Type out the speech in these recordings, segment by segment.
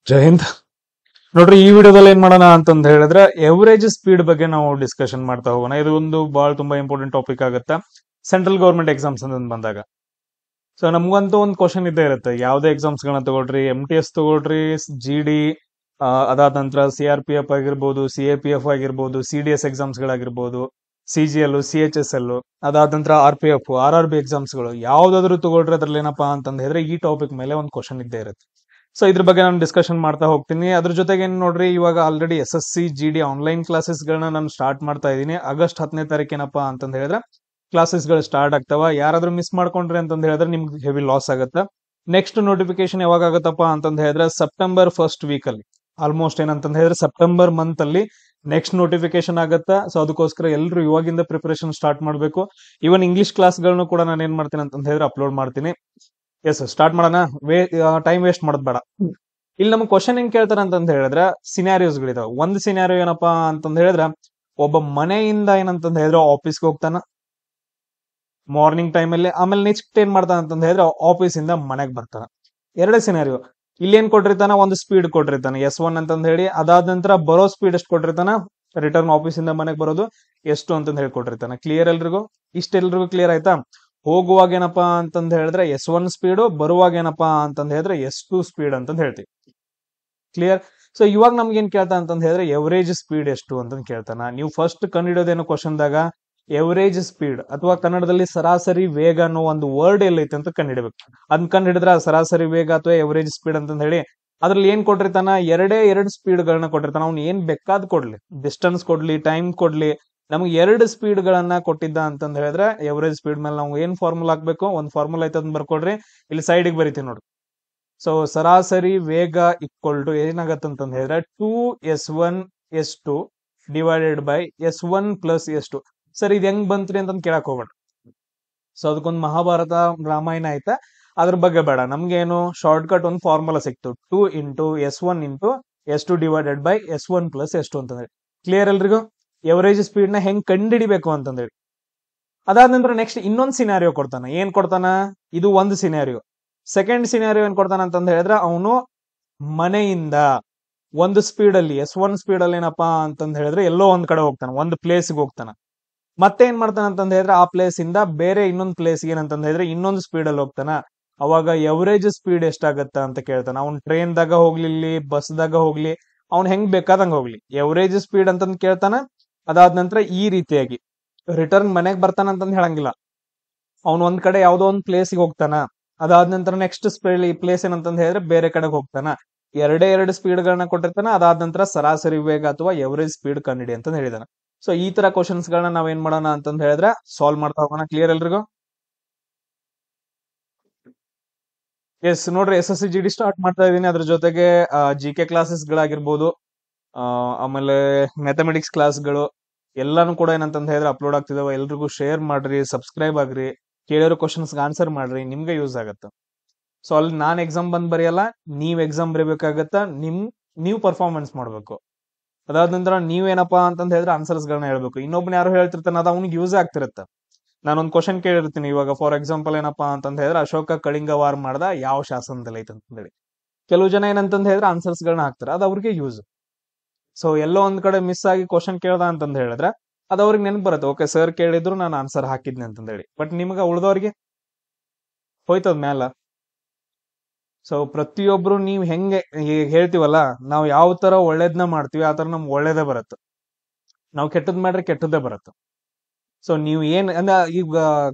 ಜೈ ಹಿಂದ್. ನೋಡ್ರಿ, ಈ ವಿಡಿಯೋದಲ್ಲಿ ಏನ್ ಮಾಡೋಣ ಅಂತಂದ್ ಹೇಳಿದ್ರೆ ಎವರೇಜ್ ಸ್ಪೀಡ್ ಬಗ್ಗೆ ನಾವು ಡಿಸ್ಕಷನ್ ಮಾಡ್ತಾ ಹೋಗೋಣ. ಇದು ಒಂದು ತುಂಬಾ ಇಂಪಾರ್ಟೆಂಟ್ ಟಾಪಿಕ್ ಆಗುತ್ತೆ ಸೆಂಟ್ರಲ್ ಗೌರ್ಮೆಂಟ್ ಎಕ್ಸಾಮ್ಸ್ ಅಂತ ಬಂದಾಗ. ಸೊ ನಮ್ಗಂತೂ ಒಂದು ಕ್ವಶನ್ ಇದ್ದೇ ಇರುತ್ತೆ. ಯಾವ್ದೇ ಎಕ್ಸಾಮ್ಸ್ ಗಳನ್ನ ತಗೊಳ್ರಿ, MTS ತಗೊಳ್ರಿ, GD, ಅದಾದ ನಂತರ CRPF ಆಗಿರ್ಬೋದು, CAPF ಆಗಿರ್ಬೋದು, CDS ಎಕ್ಸಾಮ್ಸ್ ಗಳಾಗಿರ್ಬೋದು, CGL, CHSL, ಅದಾದ ನಂತರ RPF, RRB ಎಕ್ಸಾಮ್ಸ್ ಗಳು ಯಾವ್ದಾದ್ರು ತಗೊಳ್ರಿ, ಅದ್ರಲ್ಲಿ ಏನಪ್ಪಾ ಅಂತಂದ್ ಹೇಳಿದ್ರೆ ಈ ಟಾಪಿಕ್ ಮೇಲೆ ಒಂದು ಕ್ವಶನ್ ಇದ್ದೇ ಇರುತ್ತೆ. ಸೊ ಇದ್ರ ಬಗ್ಗೆ ನಾನು ಡಿಸ್ಕಷನ್ ಮಾಡ್ತಾ ಹೋಗ್ತೀನಿ. ಅದ್ರ ಜೊತೆಗೆ ಏನ್ ನೋಡ್ರಿ, ಇವಾಗ already SSC GD online classes ಗಳನ್ನ ನಾನು ಸ್ಟಾರ್ಟ್ ಮಾಡ್ತಾ ಇದ್ದೀನಿ. ಆಗಸ್ಟ್ 10ನೇ ತಾರೀಕೇನಪ್ಪಾ ಅಂತಂದ್ ಹೇಳಿದ್ರೆ ಕ್ಲಾಸಸ್ ಗಳು ಸ್ಟಾರ್ಟ್ ಆಗ್ತಾವ. ಯಾರಾದ್ರೂ ಮಿಸ್ ಮಾಡ್ಕೊಂಡ್ರಿ ಅಂತಂದ್ ಹೇಳಿದ್ರೆ ನಿಮ್ಗೆ ಹೆವಿ ಲಾಸ್ ಆಗುತ್ತೆ. ನೆಕ್ಸ್ಟ್ ನೋಟಿಫಿಕೇಶನ್ ಯಾವಾಗ ಆಗತ್ತಪ್ಪ ಅಂತಂದ್ ಹೇಳಿದ್ರೆ ಸೆಪ್ಟೆಂಬರ್ ಫಸ್ಟ್ ವೀಕ್ ಅಲ್ಲಿ, ಆಲ್ಮೋಸ್ಟ್ ಏನಂತಂದ್ ಹೇಳಿದ್ರೆ ಸೆಪ್ಟೆಂಬರ್ ಮಂತ್ ಅಲ್ಲಿ ನೆಕ್ಸ್ಟ್ ನೋಟಿಫಿಕೇಶನ್ ಆಗತ್ತಾ. ಸೊ ಅದಕ್ಕೋಸ್ಕರ ಎಲ್ಲರೂ ಇವಾಗಿಂದ ಪ್ರಿಪರೇಷನ್ ಸ್ಟಾರ್ಟ್ ಮಾಡಬೇಕು. ಇವನ್ ಇಂಗ್ಲಿಷ್ ಕ್ಲಾಸ್ ಗಳನ್ನು ಕೂಡ ನಾನು ಏನ್ ಮಾಡ್ತೀನಿ ಅಂತಂದ್ ಹೇಳಿದ್ರೆ ಅಪ್ಲೋಡ್ ಮಾಡ್ತೀನಿ. ಎಸ್, ಸ್ಟಾರ್ಟ್ ಮಾಡೋಣ. ಟೈಮ್ ವೇಸ್ಟ್ ಮಾಡೋದ್ ಬೇಡ. ಇಲ್ಲಿ ನಮ್ಗೆ ಕ್ವಶನ್ ಹೆಂಗ್ ಕೇಳ್ತಾರ ಅಂತಂದ್ ಹೇಳಿದ್ರೆ ಸಿನಾರಿಯೋಸ್ ಗಳಿದಾವೆ. ಒಂದು ಸಿನಾರಿಯೋ ಏನಪ್ಪಾ ಅಂತಂದ್ ಹೇಳಿದ್ರೆ ಒಬ್ಬ ಮನೆಯಿಂದ ಏನಂತಂದ್ ಹೇಳಿದ್ರೆ ಆಫೀಸ್ಗೆ ಹೋಗ್ತಾನ ಮಾರ್ನಿಂಗ್ ಟೈಮ್ ಅಲ್ಲಿ, ಆಮೇಲೆ ನೆಕ್ಸ್ಟ್ ಏನ್ ಮಾಡ್ತಾನ ಅಂತಂದ್ ಹೇಳಿದ್ರೆ ಆಫೀಸ್ ಇಂದ ಮನೆಗ್ ಬರ್ತಾನ. ಎರಡೇ ಸಿನಾರಿಯೋ. ಇಲ್ಲಿ ಏನ್ ಕೊಟ್ಟಿರ್ತಾನ, ಒಂದು ಸ್ಪೀಡ್ ಕೊಟ್ಟಿರ್ತಾನೆ S1 ಅಂತಂದ್ ಹೇಳಿ, ಅದಾದ ನಂತರ ಬರೋ ಸ್ಪೀಡ್ ಎಷ್ಟು ಕೊಟ್ಟಿರ್ತಾನ, ರಿಟರ್ನ್ ಆಫೀಸ್ ಇಂದ ಮನೆಗ್ ಬರೋದು ಎಷ್ಟು ಅಂತಂದ್ ಹೇಳಿ ಕೊಟ್ಟಿರ್ತಾನೆ. ಕ್ಲಿಯರ್ ಎಲ್ರಿಗೂ? ಇಷ್ಟೆಲ್ರಿಗೂ ಕ್ಲಿಯರ್ ಆಯ್ತಾ? ಹೋಗುವಾಗ ಏನಪ್ಪಾ ಅಂತಂದ್ ಹೇಳಿದ್ರೆ S1 ಸ್ಪೀಡ್, ಬರುವಾಗ ಏನಪ್ಪಾ ಅಂತಂದ್ ಹೇಳಿದ್ರೆ S2 ಸ್ಪೀಡ್ ಅಂತಂದ್ ಹೇಳ್ತೀವಿ. ಕ್ಲಿಯರ್? ಸೊ ಇವಾಗ ನಮ್ಗೆ ಏನ್ ಕೇಳ್ತಾ ಅಂತಂದ್ ಹೇಳಿದ್ರೆ ಎವರೇಜ್ ಸ್ಪೀಡ್ ಎಷ್ಟು ಅಂತಂದ್ ಕೇಳ್ತಾನ. ನೀವು ಫಸ್ಟ್ ಕಂಡಿಡೋದೇನು ಕ್ವಶನ್ದಾಗ ಎವರೇಜ್ ಸ್ಪೀಡ್ ಅಥವಾ ಕನ್ನಡದಲ್ಲಿ ಸರಾಸರಿ ವೇಗ ಅನ್ನೋ ಒಂದು ವರ್ಡ್ ಎಲ್ಲೈತೆ ಅಂತ ಕಂಡಿಡ್ಬೇಕು. ಅದನ್ನ ಕಂಡಿಡಿದ್ರ ಸರಾಸರಿ ವೇಗ ಅಥವಾ ಎವರೇಜ್ ಸ್ಪೀಡ್ ಅಂತಂದ್ ಹೇಳಿ ಅದ್ರಲ್ಲಿ ಏನ್ ಕೊಟ್ಟಿರ್ತಾನ, ಎರಡು ಸ್ಪೀಡ್ ಗಳನ್ನ ಕೊಟ್ಟಿರ್ತಾನ. ಅವ್ನು ಏನ್ ಬೇಕಾದ್ ಕೊಡ್ಲಿ, ಡಿಸ್ಟೆನ್ಸ್ ಕೊಡ್ಲಿ, ಟೈಮ್ ಕೊಡ್ಲಿ, ನಮ್ಗೆ ಎರಡು ಸ್ಪೀಡ್ ಗಳನ್ನ ಕೊಟ್ಟಿದ್ದ ಅಂತಂದ್ ಹೇಳಿದ್ರೆ ಎವರೇಜ್ ಸ್ಪೀಡ್ ಮೇಲೆ ನಾವು ಏನ್ ಫಾರ್ಮುಲಾ ಹಾಕ್ಬೇಕು, ಒಂದ್ ಫಾರ್ಮುಲಾ ಐತೆ ಅದನ್ನ ಬರ್ಕೊಡ್ರಿ. ಇಲ್ಲಿ ಸೈಡ್ ಗೆ ಬರಿತೀವಿ ನೋಡ್ರಿ. ಸೊ ಸರಾಸರಿ ವೇಗ ಈಕ್ವಲ್ ಟು ಏನಾಗತ್ತಂತಂದ್ ಹೇಳಿದ್ರೆ 2S1 S2 divided by S1 plus S2. Sir ಇದು ಹೆಂಗ್ ಬಂತ್ರಿ ಅಂತಂದ್ ಕೇಳಕ್ ಹೋಗ್ಬೇಡ. ಸೊ ಅದಕ್ಕೊಂದು ಮಹಾಭಾರತ ರಾಮಾಯಣ ಐತೆ, ಅದ್ರ ಬಗ್ಗೆ ಬೇಡ. ನಮ್ಗೇನು ಶಾರ್ಟ್ ಕಟ್ ಒಂದು ಫಾರ್ಮುಲಾ ಸಿಕ್ತು, 2 into S1 into S2 divided by S1 plus S2 ಅಂತಂದ್ರೆ. ಕ್ಲಿಯರ್ ಎಲ್ರಿಗೂ? ಎವರೇಜ್ ಸ್ಪೀಡ್ ನ ಹೆಂಗ್ ಕಂಡಿಡಿಬೇಕು ಅಂತಂದೇಳಿ. ಅದಾದ ನಂತರ ನೆಕ್ಸ್ಟ್ ಇನ್ನೊಂದು ಸಿನಾರಿಯೋ ಕೊಡ್ತಾನ. ಏನ್ ಕೊಡ್ತಾನ? ಇದು ಒಂದು ಸಿನಾರಿಯೋ. ಸೆಕೆಂಡ್ ಸಿನಾರಿಯೋ ಏನ್ ಕೊಡ್ತಾನ ಅಂತಂದ್ ಹೇಳಿದ್ರೆ ಅವನು ಮನೆಯಿಂದ ಒಂದು ಸ್ಪೀಡ್ ಅಲ್ಲಿ S1 ಸ್ಪೀಡ್ ಅಲ್ಲಿ ಏನಪ್ಪಾ ಅಂತಂದ್ ಹೇಳಿದ್ರೆ ಎಲ್ಲೋ ಒಂದ್ ಕಡೆ ಹೋಗ್ತಾನ, ಒಂದು ಪ್ಲೇಸ್ಗೆ ಹೋಗ್ತಾನ. ಮತ್ತೆ ಏನ್ ಮಾಡ್ತಾನ ಅಂತಂದ್ ಹೇಳಿದ್ರೆ ಆ ಪ್ಲೇಸ್ ಇಂದ ಬೇರೆ ಇನ್ನೊಂದು ಪ್ಲೇಸ್ ಏನಂತಂದ್ ಹೇಳಿದ್ರೆ ಇನ್ನೊಂದು ಸ್ಪೀಡ್ ಅಲ್ಲಿ ಹೋಗ್ತಾನ. ಅವಾಗ ಎವರೇಜ್ ಸ್ಪೀಡ್ ಎಷ್ಟಾಗತ್ತ ಅಂತ ಕೇಳ್ತಾನ. ಅವ್ನ್ ಟ್ರೈನ್ ದಾಗ ಹೋಗ್ಲಿ, ಬಸ್ ದಾಗ ಹೋಗ್ಲಿ, ಅವ್ನ್ ಹೆಂಗ್ ಬೇಕಾದಂಗ ಹೋಗ್ಲಿ, ಎವರೇಜ್ ಸ್ಪೀಡ್ ಅಂತಂದ್ ಕೇಳ್ತಾನ. ಅದಾದ ನಂತರ ಈ ರೀತಿಯಾಗಿ ರಿಟರ್ನ್ ಮನೆಗ್ ಬರ್ತಾನ ಅಂತಂದ್ ಹೇಳಂಗಿಲ್ಲ. ಅವ್ನು ಒಂದ್ ಕಡೆ ಯಾವ್ದೋ ಒಂದ್ ಪ್ಲೇಸ್ಗೆ ಹೋಗ್ತಾನ, ಅದಾದ ನಂತರ ನೆಕ್ಸ್ಟ್ ಪ್ಲೇಸ್ ಏನಂತಂದ್ ಹೇಳಿದ್ರೆ ಬೇರೆ ಕಡೆಗೆ ಹೋಗ್ತಾನ. ಎರಡು ಸ್ಪೀಡ್ ಗಳನ್ನ ಕೊಟ್ಟಿರ್ತಾನ. ಅದಾದ ನಂತರ ಸರಾಸರಿ ವೇಗ ಅಥವಾ ಎವರೇಜ್ ಸ್ಪೀಡ್ ಕಂಡಿಡಿ ಅಂತ ಹೇಳಿದಾನ. ಸೊ ಈ ತರ ಕ್ವಶನ್ಸ್ ಗಳನ್ನ ನಾವ್ ಏನ್ ಮಾಡೋಣ ಅಂತಂದ್ ಹೇಳಿದ್ರೆ ಸಾಲ್ವ್ ಮಾಡ್ತಾ ಹೋಗೋಣ. ಕ್ಲಿಯರ್ ಎಲ್ರಿಗೂ? ಎಸ್ ನೋಡ್ರಿ, SSC GD ಸ್ಟಾರ್ಟ್ ಮಾಡ್ತಾ ಇದೀನಿ. ಅದ್ರ ಜೊತೆಗೆ GK ಕ್ಲಾಸಸ್ ಗಳಾಗಿರ್ಬೋದು, ಆಮೇಲೆ ಮ್ಯಾಥಮೆಟಿಕ್ಸ್ ಕ್ಲಾಸ್ಗಳು ಎಲ್ಲಾನು ಕೂಡ ಏನಂತಂದ್ ಹೇಳಿದ್ರೆ ಅಪ್ಲೋಡ್ ಆಗ್ತಿದಾವೆ. ಎಲ್ರಿಗೂ ಶೇರ್ ಮಾಡ್ರಿ, ಸಬ್ಸ್ಕ್ರೈಬ್ ಆಗ್ರಿ, ಕೇಳಿರೋ ಕ್ವಶನ್ಸ್ ಆನ್ಸರ್ ಮಾಡ್ರಿ, ನಿಮ್ಗೆ ಯೂಸ್ ಆಗತ್ತ. ಸೊ ಅಲ್ಲಿ ನಾನ್ ಎಕ್ಸಾಮ್ ಬಂದ್ ಬರೆಯಲ್ಲ, ನೀವ್ ಎಕ್ಸಾಮ್ ಬರೀಬೇಕಾಗತ್ತ. ನೀವು ಪರ್ಫಾರ್ಮೆನ್ಸ್ ಮಾಡ್ಬೇಕು. ಅದಾದ ನಂತರ ನೀವೇನಪ್ಪಾ ಅಂತಂದ್ ಹೇಳಿದ್ರೆ ಆನ್ಸರ್ಸ್ ಗಳನ್ನ ಹೇಳ್ಬೇಕು. ಇನ್ನೊಬ್ನ ಯಾರು ಹೇಳ್ತಿರ್ತಾನ, ಅದು ಅವ್ನಿಗೆ ಯೂಸ್ ಆಗ್ತಿರತ್ತ. ನಾನೊಂದ್ ಕ್ವಶನ್ ಕೇಳಿರ್ತೀನಿ. ಇವಾಗ ಫಾರ್ ಎಕ್ಸಾಂಪಲ್ ಏನಪ್ಪಾ ಅಂತಂದ್ ಹೇಳಿದ್ರೆ ಅಶೋಕ ಕಳಿಂಗ ವಾರ್ ಮಾಡ್ದ ಯಾವ ಶಾಸನದಲ್ಲಿ ಐತೆ ಅಂತ ಹೇಳಿ ಕೆಲವು ಜನ ಏನಂತಂದ್ ಹೇಳಿದ್ರೆ ಆನ್ಸರ್ಸ್ ಗಳನ್ನ ಹಾಕ್ತಾರೆ. ಅದು ಅವ್ರಿಗೆ ಯೂಸ್. ಸೊ ಎಲ್ಲೋ ಒಂದ್ ಕಡೆ ಮಿಸ್ ಆಗಿ ಕ್ವಶನ್ ಕೇಳ್ದ ಅಂತಂದ್ ಹೇಳಿದ್ರೆ ಅದು ಅವ್ರಿಗೆ ನೆನಪು ಬರುತ್ತೆ. ಓಕೆ, ಸರ್ ಕೇಳಿದ್ರು ನಾನು ಆನ್ಸರ್ ಹಾಕಿದ್ನಿ ಅಂತಂದ್ ಹೇಳಿ. ಬಟ್ ನಿಮ್ಗ ಉಳ್ದವ್ರಿಗೆ ಹೋಯ್ತದ ಮ್ಯಾಲ. ಸೊ ಪ್ರತಿಯೊಬ್ರು ನೀವ್ ಹೆಂಗೆ ಹೇಳ್ತೀವಲ್ಲ, ನಾವ್ ಯಾವ ತರ ಒಳ್ಳೇದ್ನ ಮಾಡ್ತೀವಿ ಆ ತರ ನಮ್ಗೆ ಒಳ್ಳೇದೇ ಬರುತ್ತೆ. ನಾವು ಕೆಟ್ಟದ್ ಮಾಡ್ರೆ ಕೆಟ್ಟದ್ದೇ ಬರುತ್ತೆ. ಸೊ ನೀವ್ ಏನ್ ಅಂದ್ರ ಈಗ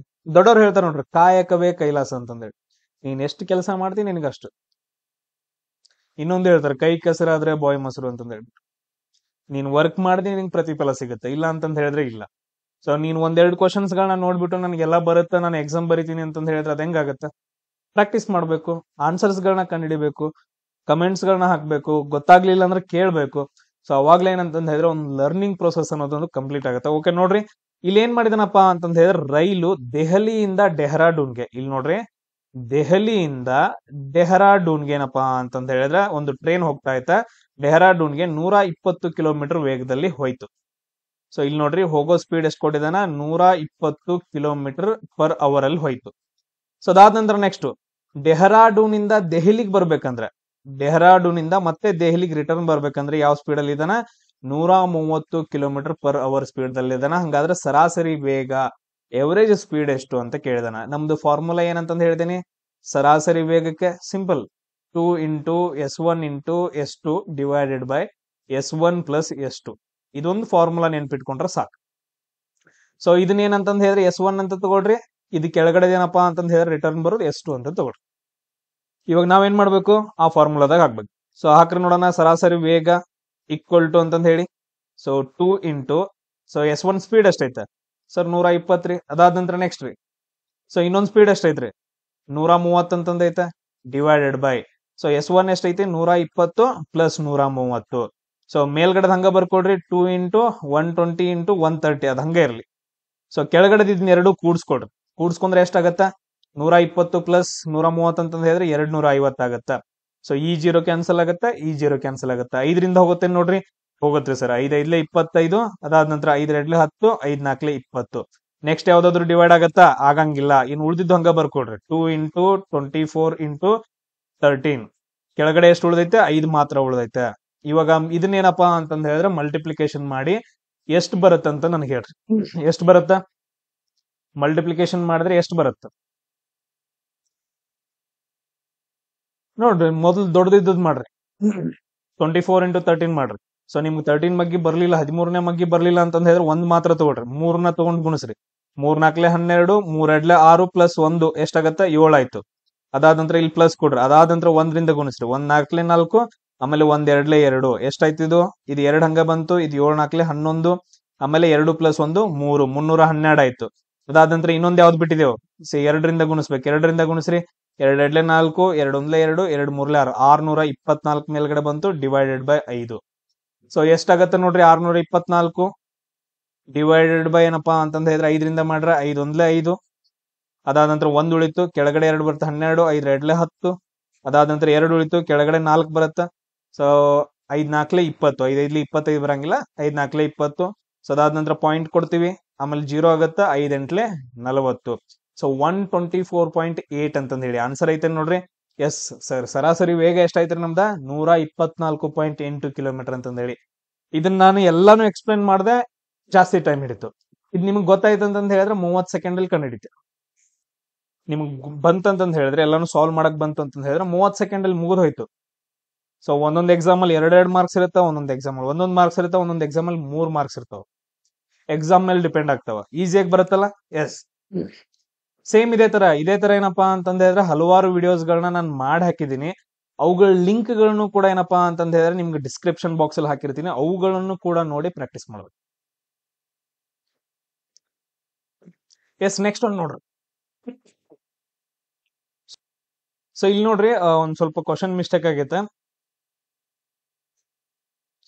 ದೊಡ್ಡವ್ರು ಹೇಳ್ತಾರ ನೋಡ್ರಿ, ಕಾಯಕವೇ ಕೈಲಾಸ ಅಂತಂದೇಳಿ. ನೀನ್ ಎಷ್ಟು ಕೆಲಸ ಮಾಡ್ತೀನಿ ನಿನಗಷ್ಟು. ಇನ್ನೊಂದು ಹೇಳ್ತಾರೆ, ಕೈ ಕೆಸರಾದ್ರೆ ಬಾಯ್ ಮೊಸರು ಅಂತಂದ್ ಹೇಳ್ಬಿಟ್ಟು. ನೀನ್ ವರ್ಕ್ ಮಾಡಿದ್ರೆ ನಿಂಗೆ ಪ್ರತಿಫಲ ಸಿಗುತ್ತೆ, ಇಲ್ಲ ಅಂತಂದ್ ಹೇಳಿದ್ರೆ ಇಲ್ಲ. ಸೊ ನೀನ್ ಒಂದೆರಡು ಕ್ವಶನ್ಸ್ ಗಳನ್ನ ನೋಡ್ಬಿಟ್ಟು ನನಗೆಲ್ಲ ಬರುತ್ತೆ, ನಾನು ಎಕ್ಸಾಮ್ ಬರಿತೀನಿ ಅಂತಂದ್ ಹೇಳಿದ್ರೆ ಅದ್ ಹೆಂಗಾಗತ್ತೆ? ಪ್ರಾಕ್ಟೀಸ್ ಮಾಡ್ಬೇಕು, ಆನ್ಸರ್ಸ್ ಗಳನ್ನ ಕಂಡುಹಿಡಿಬೇಕು, ಕಮೆಂಟ್ಸ್ ಗಳನ್ನ ಹಾಕ್ಬೇಕು, ಗೊತ್ತಾಗ್ಲಿಲ್ಲ ಅಂದ್ರೆ ಕೇಳ್ಬೇಕು. ಸೊ ಅವಾಗ್ಲೇ ಏನಂತಂದ್ ಹೇಳಿದ್ರೆ ಒಂದು ಲರ್ನಿಂಗ್ ಪ್ರೊಸೆಸ್ ಅನ್ನೋದೊಂದು ಕಂಪ್ಲೀಟ್ ಆಗುತ್ತೆ. ಓಕೆ ನೋಡ್ರಿ, ಇಲ್ಲಿ ಏನ್ ಮಾಡಿದನಪ್ಪ ಅಂತಂದ್ ಹೇಳಿದ್ರೆ ರೈಲು ದೆಹಲಿಯಿಂದ ಡೆಹ್ರಾಡೂನ್ಗೆ, ಇಲ್ಲಿ ನೋಡ್ರಿ ದೆಹಲಿಯಿಂದ ಡೆಹ್ರಾಡೂನ್ಗೆ ಏನಪ್ಪಾ ಅಂತಂದ್ ಹೇಳಿದ್ರೆ ಒಂದು ಟ್ರೈನ್ ಹೋಗ್ತಾ ಇತ್ತ. ಡೆಹ್ರಾಡೂನ್ಗೆ 120 ಕಿಲೋಮೀಟರ್ ವೇಗದಲ್ಲಿ ಹೋಯ್ತು. ಸೊ ಇಲ್ಲಿ ನೋಡ್ರಿ ಹೋಗೋ ಸ್ಪೀಡ್ ಎಷ್ಟು ಕೊಟ್ಟಿದಾನ, 120 ಕಿಲೋಮೀಟರ್ ಪರ್ ಅವರ್ ಅಲ್ಲಿ ಹೋಯ್ತು. ಸೊ ಅದಾದ ನಂತರ ನೆಕ್ಸ್ಟ್ ಡೆಹ್ರಾಡೂನ್ ಇಂದ ದೆಹಲಿಗೆ ಬರ್ಬೇಕಂದ್ರೆ ಡೆಹ್ರಾಡೂನ್ ಇಂದ ಮತ್ತೆ ದೆಹಲಿಗೆ ರಿಟರ್ನ್ ಬರ್ಬೇಕಂದ್ರೆ ಯಾವ ಸ್ಪೀಡ್ ಅಲ್ಲಿ ಇದಾನ 130 ಕಿಲೋಮೀಟರ್ ಪರ್ ಅವರ್ ಸ್ಪೀಡ್ ದಲ್ಲಿ ಇದಾನ. ಹಂಗಾದ್ರೆ ಸರಾಸರಿ ವೇಗ ಎವರೇಜ್ ಸ್ಪೀಡ್ ಎಷ್ಟು ಅಂತ ಕೇಳಿದಾನ. ನಮ್ದು ಫಾರ್ಮುಲಾ ಏನಂತಂದ್ ಹೇಳ್ತೀನಿ, ಸರಾಸರಿ ವೇಗಕ್ಕೆ simple 2 into S1 into S2 divided by S1 plus S2. ಇದೊಂದು ಫಾರ್ಮುಲಾ ನೆನ್ಪಿಟ್ಕೊಂಡ್ರೆ ಸಾಕು. ಸೊ ಇದನ್ನೇನಂತಂದ್ ಹೇಳಿದ್ರೆ S1 ಅಂತ ತಗೊಳ್ರಿ, ಇದು ಕೆಳಗಡೆ ಏನಪ್ಪಾ ಅಂತಂದ್ ಹೇಳಿದ್ರೆ ರಿಟರ್ನ್ ಬರೋದು S2 ಅಂತ ತಗೊಳ್ರಿ. ಇವಾಗ ನಾವೇನ್ ಮಾಡ್ಬೇಕು, ಆ ಫಾರ್ಮುಲಾದಾಗ ಹಾಕ್ಬೇಕು. ಸೊ ಹಾಕ್ರಿ ನೋಡೋಣ, ಸರಾಸರಿ ವೇಗ ಈಕ್ವಲ್ ಟು ಅಂತಂದ್ ಹೇಳಿ. So 2 into, so S1 speed ಎಷ್ಟೈತೆ ಸರ್ 120 ರೀ. ಅದಾದ ನಂತರ ನೆಕ್ಸ್ಟ್ ರೀ, ಸೊ ಇನ್ನೊಂದ್ ಸ್ಪೀಡ್ ಎಷ್ಟೈತ್ರಿ 130 ಅಂತಂದೈತೆ ಡಿವೈಡೆಡ್ ಬೈ, ಸೊ S1 ಎಷ್ಟೈತಿ 120 ಪ್ಲಸ್ 130. ಸೊ ಮೇಲ್ಗಡೆ ಹಂಗ ಬರ್ಕೊಡ್ರಿ 2 ಇಂಟು 120 ಇಂಟು 130, ಅದ್ ಹಂಗ ಇರ್ಲಿ. ಸೊ ಕೆಳಗಡೆ ಇದನ್ನ ಎರಡು ಕೂಡ್ಸ್ಕೊಡ್ರಿ, ಕೂಡ್ಸ್ಕೊಂಡ್ರೆ ಎಷ್ಟಾಗತ್ತ 120 ಪ್ಲಸ್ 130 ಅಂತಂದ್ ಹೇಳಿದ್ರೆ 250 ಆಗತ್ತ. ಸೊ ಈ 0 ಕ್ಯಾನ್ಸಲ್ ಆಗತ್ತ, ಈ 0 ಕ್ಯಾನ್ಸಲ್ ಆಗತ್ತ. 5ರಿಂದ ಹೋಗುತ್ತೆ ನೋಡ್ರಿ, ಹೋಗತ್ರಿ ಸರ್. 5 5 25, ಅದಾದ ನಂತರ 5 2 10, 5 4 20. ನೆಕ್ಸ್ಟ್ ಯಾವ್ದಾದ್ರು ಡಿವೈಡ್ ಆಗತ್ತಾ, ಆಗಂಗಿಲ್ಲ. ಇನ್ ಉಳಿದಿದ್ದು ಹಂಗ ಬರ್ಕೊಡ್ರಿ 2 ಇಂಟು 24 ಇಂಟು 13. ಕೆಳಗಡೆ ಎಷ್ಟು ಉಳಿದೈತೆ 5 ಮಾತ್ರ ಉಳಿದೈತೆ. ಇವಾಗ ಇದನ್ನೇನಪ್ಪಾ ಅಂತಂದ್ ಹೇಳಿದ್ರೆ ಮಲ್ಟಿಪ್ಲಿಕೇಶನ್ ಮಾಡಿ ಎಷ್ಟು ಬರುತ್ತಂತ ನನಗೆ ಹೇಳ್ರಿ. ಎಷ್ಟು ಬರುತ್ತ ಮಲ್ಟಿಪ್ಲಿಕೇಶನ್ ಮಾಡಿದ್ರೆ ಎಷ್ಟು ಬರುತ್ತ ನೋಡ್ರಿ. ಮೊದಲು ದೊಡ್ಡದಿದ್ದದ್ ಮಾಡ್ರಿ, 24 ಇಂಟು 13 ಮಾಡ್ರಿ. ಸೊ ನಿಮ್ಗೆ 13 ಮಗ್ಗಿ ಬರ್ಲಿಲ್ಲ, 13ನೇ ಮಗ್ಗಿ ಬರ್ಲಿಲ್ಲ ಅಂತಂದ್ ಹೇಳಿದ್ರೆ ಒಂದ್ ಮಾತ್ರ ತಗೊಳ್ರಿ, 3ನ ತಗೊಂಡ್ ಗುಣಿಸ್ರಿ. 3 4 12, 3 2 6 ಪ್ಲಸ್ 1 ಎಷ್ಟಾಗತ್ತ 7 ಆಯ್ತು. ಅದಾದ ನಂತರ ಇಲ್ಲಿ ಪ್ಲಸ್ ಕೊಡ್ರಿ, ಅದಾದ ನಂತರ 1ರಿಂದ ಗುಣಿಸ್ರಿ. 1 4 4, ಆಮೇಲೆ 1 2 2 ಎಷ್ಟಾಯ್ತು ಇದು 2 ಹಂಗ ಬಂತು. ಇದು 7 4 11, ಆಮೇಲೆ 2 ಪ್ಲಸ್ 1 3, 312 ಆಯ್ತು. ಅದಾದ ನಂತರ ಇನ್ನೊಂದ್ ಯಾವ್ದು ಬಿಟ್ಟಿದೇವು, 2ರಿಂದ ಗುಣಿಸ್ಬೇಕು. 2ರಿಂದ ಗುಣಿಸ್ರಿ, 2 2 4, 2 1 2, 2 3 6, 624 ಮೇಲ್ಗಡೆ ಬಂತು ಡಿವೈಡೆಡ್ ಬೈ 5. ಸೊ ಎಷ್ಟಾಗತ್ತೆ ನೋಡ್ರಿ 624 ಡಿವೈಡೆಡ್ ಬೈ ಏನಪ್ಪಾ ಅಂತಂದ್ ಹೇಳಿದ್ರೆ 5ರಿಂದ ಮಾಡ್ರೆ 5 1 5. ಅದಾದ ನಂತರ 1 ಉಳಿತು, ಕೆಳಗಡೆ 2 ಬರುತ್ತೆ 12, 5 2 10. ಅದಾದ ನಂತರ 2 ಉಳಿತು, ಕೆಳಗಡೆ 4 ಬರುತ್ತೆ. ಸೊ 5 4 20, 5 5 25 ಬರಂಗಿಲ್ಲ, 5 4 20. ಸೊ ಅದಾದ ನಂತರ ಪಾಯಿಂಟ್ ಕೊಡ್ತೀವಿ, ಆಮೇಲೆ 0 ಆಗತ್ತ, 5 8 40. ಸೊ 124.8 ಅಂತಂದ್ ಹೇಳಿ ಆನ್ಸರ್ ಐತೆ ನೋಡ್ರಿ. ಎಸ್ ಸರ್, ಸರಾಸರಿ ವೇಗ ಎಷ್ಟಾಯ್ತ್ರಿ ನಮ್ದ 124.8 ಕಿಲೋಮೀಟರ್ ಅಂತಂದ್ ಹೇಳಿ. ಇದನ್ನ ನಾನು ಎಲ್ಲಾನು ಎಕ್ಸ್ಪ್ಲೈನ್ ಮಾಡ್ದೆ, ಜಾಸ್ತಿ ಟೈಮ್ ಹಿಡಿತು. ಇದು ನಿಮ್ಗೆ ಗೊತ್ತಾಯ್ತು ಅಂತಂದ್ ಹೇಳಿದ್ರೆ 30 ಸೆಕೆಂಡ್ ಅಲ್ಲಿ ಕಂಡಿಡಿತೆ. ನಿಮ್ಗ್ ಬಂತಂತಂದ್ ಹೇಳಿದ್ರೆ, ಎಲ್ಲಾನು ಸಾಲ್ವ್ ಮಾಡಕ್ ಬಂತು ಅಂತಂದ್ ಹೇಳಿದ್ರೆ 30 ಸೆಕೆಂಡ್ ಅಲ್ಲಿ ಮುಗಿದ್ ಹೋಯ್ತು. ಸೊ ಒಂದೊಂದ್ ಎಕ್ಸಾಮ್ ಅಲ್ಲಿ 2 ಮಾರ್ಕ್ಸ್ ಇರುತ್ತ, ಒಂದೊಂದ್ ಎಕ್ಸಾಮ್ ಅಲ್ಲಿ 1 ಮಾರ್ಕ್ಸ್ ಇರುತ್ತ, ಒಂದೊಂದ್ ಎಕ್ಸಾಮ್ ಅಲ್ಲಿ 3 ಮಾರ್ಕ್ಸ್ ಇರ್ತಾವ. ಎಕ್ಸಾಮ್ ಮೇಲೆ ಡಿಪೆಂಡ್ ಆಗ್ತಾವ. ಈಸಿಯಾಗಿ ಬರುತ್ತಲ್ಲ. ಎಸ್, ಸೇಮ್ ಇದೇ ತರ ಏನಪ್ಪಾ ಅಂತಂದ್ ಹೇಳಿದ್ರೆ ಹಲವಾರು ವಿಡಿಯೋಸ್ ಗಳನ್ನ ನಾನು ಮಾಡಿ ಹಾಕಿದೀನಿ. ಅವುಗಳ ಲಿಂಕ್ ಗಳನ್ನು ಕೂಡ ಏನಪ್ಪಾ ಅಂತಂದ್ ಹೇಳಿದ್ರೆ ನಿಮ್ಗೆ ಡಿಸ್ಕ್ರಿಪ್ಷನ್ ಬಾಕ್ಸ್ ಅಲ್ಲಿ ಹಾಕಿರ್ತೀನಿ, ಅವುಗಳನ್ನು ಕೂಡ ನೋಡಿ ಪ್ರಾಕ್ಟೀಸ್ ಮಾಡ್ಬೇಕು. ಎಸ್, ನೆಕ್ಸ್ಟ್ ಒಂದು ನೋಡ್ರಿ. ಸೊ ಇಲ್ಲಿ ನೋಡ್ರಿ, ಒಂದ್ ಸ್ವಲ್ಪ ಕ್ವಶನ್ ಮಿಸ್ಟೇಕ್ ಆಗೈತೆ.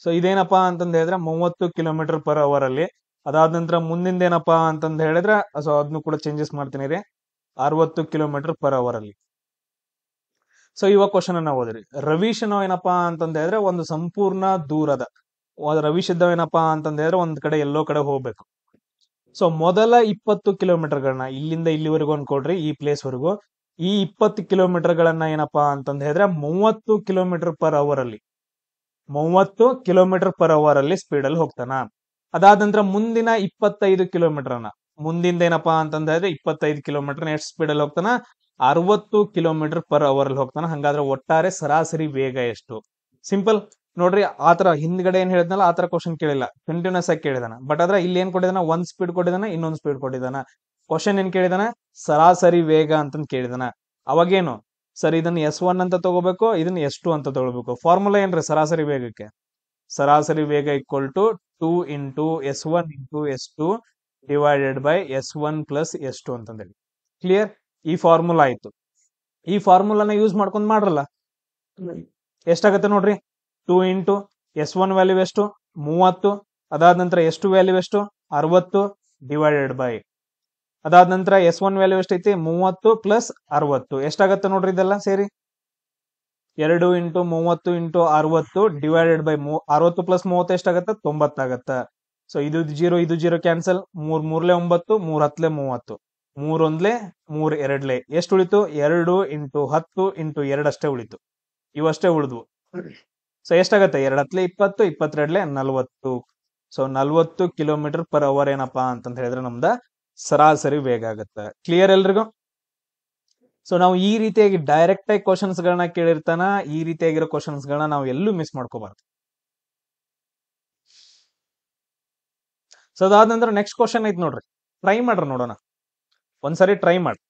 ಸೊ ಇದೇನಪ್ಪಾ ಅಂತಂದ್ ಹೇಳಿದ್ರೆ 30 ಕಿಲೋಮೀಟರ್ ಪರ್ ಅವರ್ ಅಲ್ಲಿ. ಅದಾದ ನಂತರ ಮುಂದಿಂದ ಏನಪ್ಪಾ ಅಂತಂದ್ ಹೇಳಿದ್ರೆ, ಸೊ ಅದನ್ನು ಕೂಡ ಚೇಂಜಸ್ ಮಾಡ್ತೀನಿ ರೀ, 60 ಕಿಲೋಮೀಟರ್ ಪರ್ ಅವರ್ ಅಲ್ಲಿ. ಸೊ ಇವಾಗ ಕ್ವಶನ್ ಅನ್ನ ಓದ್ರಿ. ರವೀಶ್ ಏನಪ್ಪಾ ಅಂತಂದ್ ಹೇಳಿದ್ರೆ ಒಂದು ಸಂಪೂರ್ಣ ದೂರದ ರವೀಶ್ ಇದ್ದವೇನಪ್ಪಾ ಅಂತಂದ್ ಹೇಳಿದ್ರೆ ಒಂದ್ ಕಡೆ ಎಲ್ಲೋ ಕಡೆ ಹೋಗ್ಬೇಕು. ಸೊ ಮೊದಲ 20 ಕಿಲೋಮೀಟರ್ಗಳನ್ನ ಇಲ್ಲಿಂದ ಇಲ್ಲಿವರೆಗೂ ಅನ್ಕೊಡ್ರಿ, ಈ ಪ್ಲೇಸ್ ವರೆಗೂ. ಈ 20 ಕಿಲೋಮೀಟರ್ಗಳನ್ನ ಏನಪ್ಪಾ ಅಂತಂದ್ ಹೇಳಿದ್ರೆ 30 ಕಿಲೋಮೀಟರ್ ಪರ್ ಅವರ್ ಅಲ್ಲಿ 30 ಕಿಲೋಮೀಟರ್ ಪರ್ ಅವರ್ ಅಲ್ಲಿ ಸ್ಪೀಡ್ ಅಲ್ಲಿ ಹೋಗ್ತಾನ. ಅದಾದ ನಂತರ ಮುಂದಿನ 25 ಕಿಲೋಮೀಟರ್ನ ಮುಂದಿಂದ ಏನಪ್ಪಾ ಅಂತಂದ್ ಹೇಳಿದ್ರೆ 25 ಕಿಲೋಮೀಟರ್ ಎಷ್ಟು ಸ್ಪೀಡ್ ಅಲ್ಲಿ ಹೋಗ್ತಾನ 60 ಕಿಲೋಮೀಟರ್ ಪರ್ ಅವರ್ ಅಲ್ಲಿ ಹೋಗ್ತಾನ. ಹಂಗಾದ್ರೆ ಒಟ್ಟಾರೆ ಸರಾಸರಿ ವೇಗ ಎಷ್ಟು? ಸಿಂಪಲ್ ನೋಡ್ರಿ, ಆತರ ಹಿಂದ್ಗಡೆ ಏನ್ ಹೇಳಿದ್ನಲ್ಲ ಆತರ ಕ್ವಶನ್ ಕೇಳಿಲ್ಲ, ಕಂಟಿನ್ಯೂಸ್ ಆಗಿ ಕೇಳಿದಾನ. ಬಟ್ ಆದ್ರೆ ಇಲ್ಲಿ ಏನ್ ಕೊಟ್ಟಿದಾನ, ಒಂದ್ ಸ್ಪೀಡ್ ಕೊಟ್ಟಿದಾನ, ಇನ್ನೊಂದ್ ಸ್ಪೀಡ್ ಕೊಟ್ಟಿದಾನ. ಕ್ವಶನ್ ಏನ್ ಕೇಳಿದಾನ, ಸರಾಸರಿ ವೇಗ ಅಂತಂದ್ ಕೇಳಿದಾನ. ಅವಾಗೇನು ಸರ್, ಇದನ್ನ S1 ಅಂತ ತಗೋಬೇಕು, ಇದನ್ನ S2 ಅಂತ ತಗೋಬೇಕು. ಫಾರ್ಮುಲಾ ಏನ್ರಿ ಸರಾಸರಿ ವೇಗಕ್ಕೆ? ಸರಾಸರಿ ವೇಗ equal to 2 into S1 into S2 divided by S1 plus S2 ಅಂತಂದೇಳಿ. ಕ್ಲಿಯರ್? ಈ ಫಾರ್ಮುಲಾ ಆಯ್ತು. ಈ ಫಾರ್ಮುಲಾನ ಯೂಸ್ ಮಾಡ್ಕೊಂಡ್ ಮಾಡ್ರಲ್ಲ, ಎಷ್ಟಾಗತ್ತೆ ನೋಡ್ರಿ. 2 ಇಂಟು S1 ವ್ಯಾಲ್ಯೂ ಎಷ್ಟು 30, ಅದಾದ ನಂತರ S2 ವ್ಯಾಲ್ಯೂ ಎಷ್ಟು 60 ಡಿವೈಡೆಡ್ ಬೈ, ಅದಾದ ನಂತರ S1 ವ್ಯಾಲ್ಯೂ ಎಷ್ಟೈತಿ 30 ಪ್ಲಸ್ 60 ಎಷ್ಟಾಗತ್ತೆ ನೋಡ್ರಿ. ಇದೆಲ್ಲ ಸೇರಿ 2 into 30 into 60 divided by 60 plus 30 ಎಷ್ಟಾಗತ್ತ 90 ಆಗತ್ತ. ಸೊ ಇದು 0 ಇದು 0 ಕ್ಯಾನ್ಸಲ್, 3 3 9, 3 10 30, 3 1 3 2 ಎಷ್ಟು ಉಳಿತು? 2 ಇಂಟು 10 ಇಂಟು 2 ಅಷ್ಟೇ ಉಳಿತು. ಇವಷ್ಟೇ ಉಳಿದ್ವು. ಸೊ ಎಷ್ಟಾಗತ್ತೆ? 2 ಹತ್ಲೆ 20, 22 40. ಸೊ 40 ಕಿಲೋಮೀಟರ್ ಪರ್ ಅವರ್ ಏನಪ್ಪಾ ಅಂತಂತ ಹೇಳಿದ್ರೆ ನಮ್ದ ಸರಾಸರಿ ವೇಗ ಆಗತ್ತೆ. ಕ್ಲಿಯರ್ ಎಲ್ರಿಗೂ? ಸೊ ನಾವು ಈ ರೀತಿಯಾಗಿ ಡೈರೆಕ್ಟ್ ಆಗಿ ಕ್ವಶನ್ಸ್ ಗಳನ್ನ ಕೇಳಿರ್ತಾನ, ಈ ರೀತಿಯಾಗಿರೋ ಕ್ವಶನ್ಸ್ ಗಳನ್ನ ನಾವು ಎಲ್ಲೂ ಮಿಸ್ ಮಾಡ್ಕೋಬಾರ್ದು. ಸೊ ಅದಾದ ನಂತರ ನೆಕ್ಸ್ಟ್ ಕ್ವಶನ್ ಐತ್ ನೋಡ್ರಿ, ಟ್ರೈ ಮಾಡ್ರಿ ನೋಡೋಣ. ಒಂದ್ಸರಿ ಟ್ರೈ ಮಾಡಿ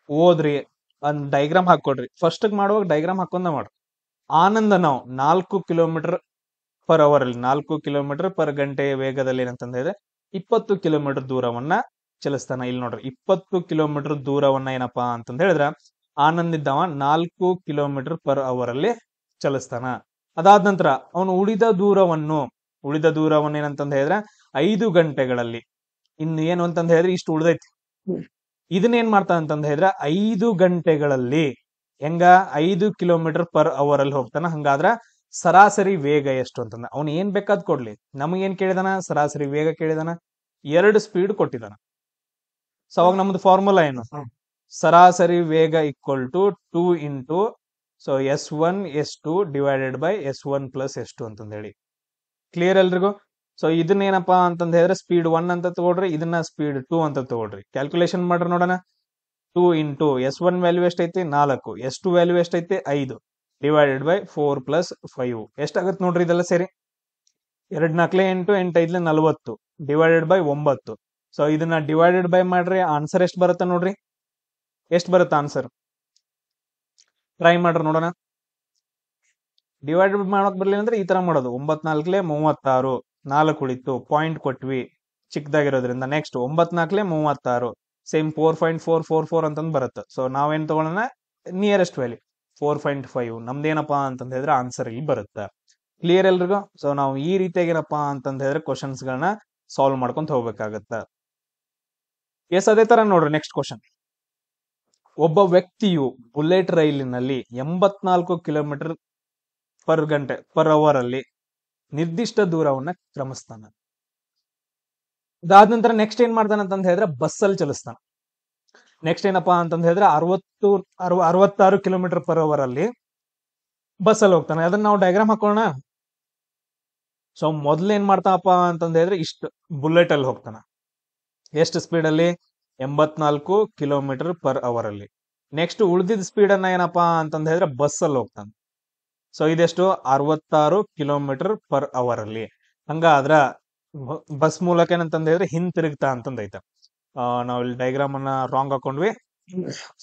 ಓದ್ರಿ, ಒಂದ್ ಡೈಗ್ರಾಮ್ ಹಾಕೊಡ್ರಿ. ಫಸ್ಟ್ ಮಾಡುವಾಗ ಡೈಗ್ರಾಮ್ ಹಾಕೊಂಡ ಮಾಡ್ರಿ. ಆನಂದ ನಾವು 4 ಕಿಲೋಮೀಟರ್ ಪರ್ ಅವರ್ ಅಲ್ಲಿ 4 ಕಿಲೋಮೀಟರ್ ಪರ್ ಗಂಟೆ ವೇಗದಲ್ಲಿ ಏನಂತಂದ ಹೇಳಿದ್ರೆ 20 ಕಿಲೋಮೀಟರ್ ದೂರವನ್ನ ಚಲಿಸ್ತಾನ. ಇಲ್ಲಿ ನೋಡ್ರಿ 20 ಕಿಲೋಮೀಟರ್ ದೂರವನ್ನ ಏನಪ್ಪಾ ಅಂತಂದ ಹೇಳಿದ್ರ ಆನಂದ್ ಇದ್ದವ 4 ಕಿಲೋಮೀಟರ್ ಪರ್ ಅವರ್ ಅಲ್ಲಿ ಚಲಿಸ್ತಾನ. ಅದಾದ ನಂತರ ಅವನು ಉಳಿದ ದೂರವನ್ನು ಏನಂತಂದ ಹೇಳಿದ್ರೆ 5 ಗಂಟೆಗಳಲ್ಲಿ, ಇನ್ನು ಏನು ಅಂತಂದ ಹೇಳಿದ್ರೆ ಇಷ್ಟು ಉಳ್ದೈತಿ, ಇದನ್ನ ಏನ್ ಮಾಡ್ತಾನ ಅಂತಂದ ಹೇಳಿದ್ರೆ 5 ಗಂಟೆಗಳಲ್ಲಿ ಹೆಂಗ 5 ಕಿಲೋಮೀಟರ್ ಪರ್ ಅವರ್ ಅಲ್ಲಿ ಹೋಗ್ತಾನ. ಹಂಗಾದ್ರ ಸರಾಸರಿ ವೇಗ ಎಷ್ಟು ಅಂತಂದ ಅವ್ನು ಏನ್ ಬೇಕಾದ್ ಕೊಡ್ಲಿ, ನಮಗೇನ್ ಕೇಳಿದಾನ? ಸರಾಸರಿ ವೇಗ ಕೇಳಿದಾನ, 2 ಸ್ಪೀಡ್ ಕೊಟ್ಟಿದಾನ. ಸೊ ಅವಾಗ ನಮ್ದು ಫಾರ್ಮುಲಾ ಏನು? ಸರಾಸರಿ ವೇಗ equal to 2 into so S1 S2 divided by S1 plus S2 ಅಂತಂದ ಹೇಳಿ. ಕ್ಲಿಯರ್ ಎಲ್ರಿಗೂ? ಸೊ ಇದನ್ನೇನಪ್ಪಾ ಅಂತಂದ ಹೇಳಿದ್ರೆ ಸ್ಪೀಡ್ 1 ಅಂತ ತಗೊಳ್ರಿ, ಇದನ್ನ ಸ್ಪೀಡ್ 2 ಅಂತ ತಗೊಳ್ರಿ. ಕ್ಯಾಲ್ಕುಲೇಷನ್ ಮಾಡ್ರಿ ನೋಡೋಣ. 2 ಇಂಟು S1 ವ್ಯಾಲ್ಯೂ ಎಷ್ಟೈತಿ? 4, S2 ವ್ಯಾಲ್ಯೂ ಎಷ್ಟೈತಿ? 5 ಡಿವೈಡೆಡ್ ಬೈ 4 ಪ್ಲಸ್ 5 ಎಷ್ಟಾಗತ್ತೆ ನೋಡ್ರಿ ಇದೆಲ್ಲ ಸೇರಿ? 2 4 8 8 5 40 ಡಿವೈಡೆಡ್ ಬೈ 9. ಸೊ ಇದನ್ನ ಡಿವೈಡೆಡ್ ಬೈ ಮಾಡ್ರಿ, ಆನ್ಸರ್ ಎಷ್ಟು ಬರುತ್ತೆ ನೋಡ್ರಿ? ಎಷ್ಟು ಬರುತ್ತೆ ಆನ್ಸರ್? ಟ್ರೈ ಮಾಡ್ರಿ ನೋಡೋಣ. ಡಿವೈಡೆಡ್ ಮಾಡಕ್ ಬರ್ಲಿಲ್ಲ ಅಂದ್ರೆ ಈ ತರ ಮಾಡೋದು. 9 4 36, 4 ಉಳಿತು, ಪಾಯಿಂಟ್ ಕೊಟ್ವಿ ಚಿಕ್ಕದಾಗಿರೋದ್ರಿಂದ. ನೆಕ್ಸ್ಟ್ 9 4 36, ಸೇಮ್ 4.444 ಅಂತಂದ್ ಬರುತ್ತೆ. ಸೊ ನಾವೇನ್ ತಗೊಳ್ಳೋಣ? ನಿಯರೆಸ್ಟ್ ವ್ಯಾಲ್ಯೂ 4.5 ನಮ್ದೇನಪ್ಪಾ ಅಂತಂದ ಹೇಳಿದ್ರೆ ಆನ್ಸರ್ ಇಲ್ಲಿ ಬರುತ್ತೆ. ಕ್ಲಿಯರ್ ಎಲ್ರಿಗೂ? ಸೊ ನಾವು ಈ ರೀತಿಯಾಗಿ ಏನಪ್ಪಾ ಅಂತಂದ ಹೇಳಿದ್ರೆ ಕ್ವಶನ್ಸ್ ಗಳನ್ನ ಸಾಲ್ವ್ ಮಾಡ್ಕೊಂತ ಹೋಗ್ಬೇಕಾಗತ್ತ. ಎಸ್, ಅದೇ ತರ ನೋಡ್ರಿ ನೆಕ್ಸ್ಟ್ ಕ್ವಶನ್. ಒಬ್ಬ ವ್ಯಕ್ತಿಯು ಬುಲೆಟ್ ರೈಲಿನಲ್ಲಿ 84 ಕಿಲೋಮೀಟರ್ ಪರ್ ಅವರ್ ಅಲ್ಲಿ ನಿರ್ದಿಷ್ಟ ದೂರವನ್ನ ಕ್ರಮಿಸ್ತಾನ. ಅದಾದ ನಂತರ ನೆಕ್ಸ್ಟ್ ಏನ್ ಮಾಡ್ತಾನ ಅಂತಂದ ಹೇಳಿದ್ರೆ ಬಸ್ ಅಲ್ಲಿ ಚಲಿಸ್ತಾನ. ನೆಕ್ಸ್ಟ್ ಏನಪ್ಪಾ ಅಂತಂದ ಹೇಳಿದ್ರೆ 66 ಕಿಲೋಮೀಟರ್ ಪರ್ ಅವರ್ ಅಲ್ಲಿ ಬಸ್ ಅಲ್ಲಿ ಹೋಗ್ತಾನೆ. ಅದನ್ನ ನಾವು ಡಯಾಗ್ರಾಮ್ ಹಾಕೋಣ. ಸೊ ಮೊದ್ಲು ಏನ್ ಮಾಡ್ತಾನಪ್ಪ ಅಂತಂದ ಹೇಳಿದ್ರೆ ಇಷ್ಟು ಬುಲೆಟ್ ಅಲ್ಲಿ ಹೋಗ್ತಾನ. ಎಷ್ಟು ಸ್ಪೀಡ್ ಅಲ್ಲಿ? 84 ಕಿಲೋಮೀಟರ್ ಪರ್ ಅವರ್ ಅಲ್ಲಿ. ನೆಕ್ಸ್ಟ್ ಉಳಿದಿದ್ದ ಸ್ಪೀಡ್ ಅನ್ನ ಏನಪ್ಪಾ ಅಂತಂದ ಹೇಳಿದ್ರೆ ಬಸ್ ಅಲ್ಲಿ ಹೋಗ್ತಾನೆ. ಸೊ ಇದೆಷ್ಟು? 66 ಕಿಲೋಮೀಟರ್ ಪರ್ ಅವರ್ ಅಲ್ಲಿ. ಹಂಗಾದ್ರ ಬಸ್ ಮೂಲಕ ಏನಂತಂದ ಹೇಳಿದ್ರೆ ಹಿಂತಿರುಗ್ತಾ ಅಂತಂದೈತೆ. ನಾವ್ ಇಲ್ಲಿ ಡಯಾಗ್ರಾಮ್ ಅನ್ನ ರಾಂಗ್ ಹಾಕೊಂಡ್ವಿ.